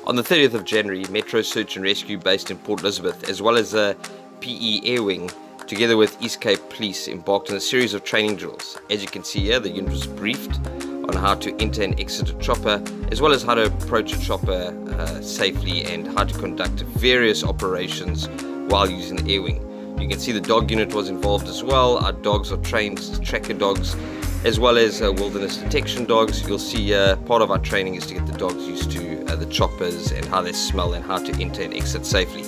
On the 30th of January, Metro Search and Rescue based in Port Elizabeth, as well as PE Airwing, together with East Cape Police, embarked on a series of training drills. As you can see here, the unit was briefed on how to enter and exit a chopper, as well as how to approach a chopper safely and how to conduct various operations while using the Airwing. You can see the dog unit was involved as well. Our dogs are trained tracker dogs, as well as wilderness detection dogs. You'll see part of our training is to get the dogs used to the choppers and how they smell and how to enter and exit safely.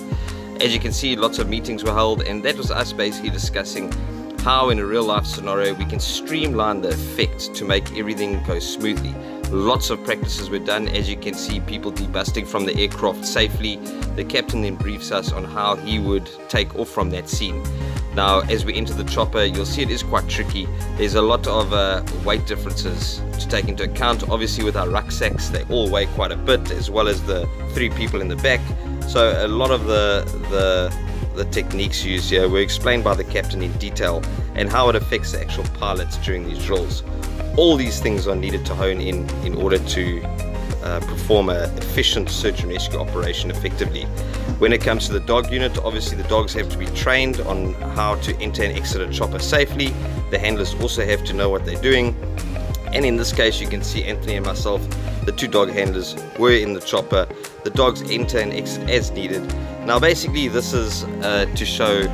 As you can see, lots of meetings were held, and that was us basically discussing how in a real life scenario we can streamline the effect to make everything go smoothly. Lots of practices were done. As you can see, people debusting from the aircraft safely. The captain then briefs us on how he would take off from that scene. Now, as we enter the chopper, you'll see it is quite tricky. There's a lot of weight differences to take into account. Obviously, with our rucksacks, they all weigh quite a bit, as well as the 3 people in the back. So a lot of the techniques used here were explained by the captain in detail, and how it affects the actual pilots during these drills. All these things are needed to hone in order to perform an efficient search and rescue operation effectively. When it comes to the dog unit, obviously the dogs have to be trained on how to enter and exit a chopper safely. The handlers also have to know what they're doing. And in this case, you can see Anthony and myself, the 2 dog handlers, were in the chopper. The dogs enter and exit as needed. Now basically this is to show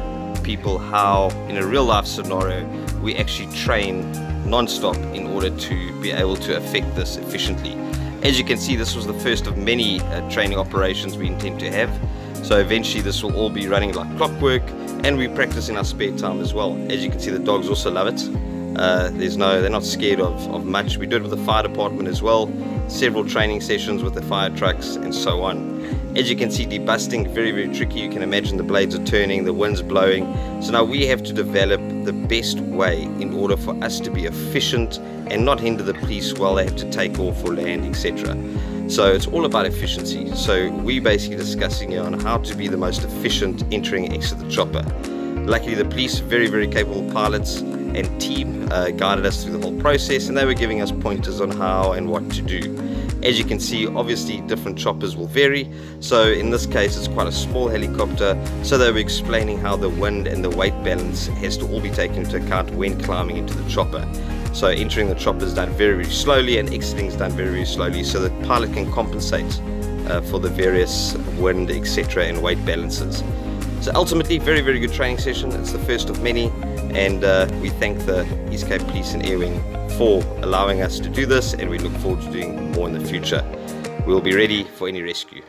people how in a real life scenario we actually train non-stop in order to be able to effect this efficiently. As you can see, this was the first of many training operations we intend to have. So eventually this will all be running like clockwork, and we practice in our spare time as well. As you can see, the dogs also love it. They're not scared of much. We do it with the fire department as well, several training sessions with the fire trucks and so on. As you can see, debusting, very, very tricky. You can imagine the blades are turning, the wind's blowing. So now we have to develop the best way in order for us to be efficient and not hinder the police while they have to take off or land, etc. So it's all about efficiency. So we're basically discussing here on how to be the most efficient entering and exit the chopper. Luckily, the police, very, very capable pilots and team, guided us through the whole process, and they were giving us pointers on how and what to do. As you can see, obviously different choppers will vary. So in this case, it's quite a small helicopter. So they were explaining how the wind and the weight balance has to all be taken into account when climbing into the chopper. So entering the chopper is done very, very slowly, and exiting is done very, very slowly, so the pilot can compensate for the various wind, etc., and weight balances. So ultimately, very, very good training session. It's the first of many, and we thank the East Cape Police and Airwing for allowing us to do this, and we look forward to doing more in the future. We'll be ready for any rescue.